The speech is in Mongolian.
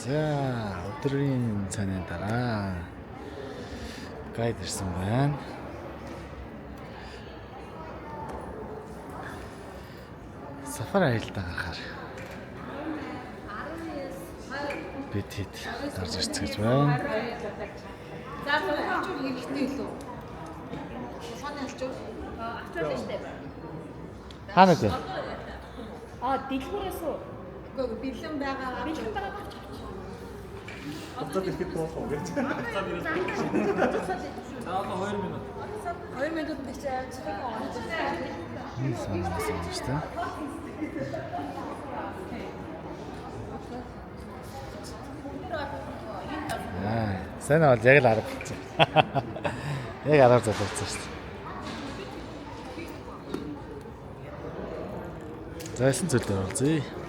За өдрийн цааны дараа гайд ирсэн байна. Сафар аялалдаа гарахаар бид хэд гарч ирцгэж байна. За хажуу хэрэгтэй илүү. Сооны хажуу. Авчрал штэ. Хаана вэ? Дэлгүүрээс үү? Үгүй бэлэн байгаа. Бэлэн байгаа. Авцад ихэд болох гэж. За одоо 2 минут. 2 минут гэж чихээ оож байна. Энэ санаас юм шүү дээ. Сайн бол яг л арга болсон. Яг арга залуулсан шүү дээ. За эсэн зүйл дээр болзъя.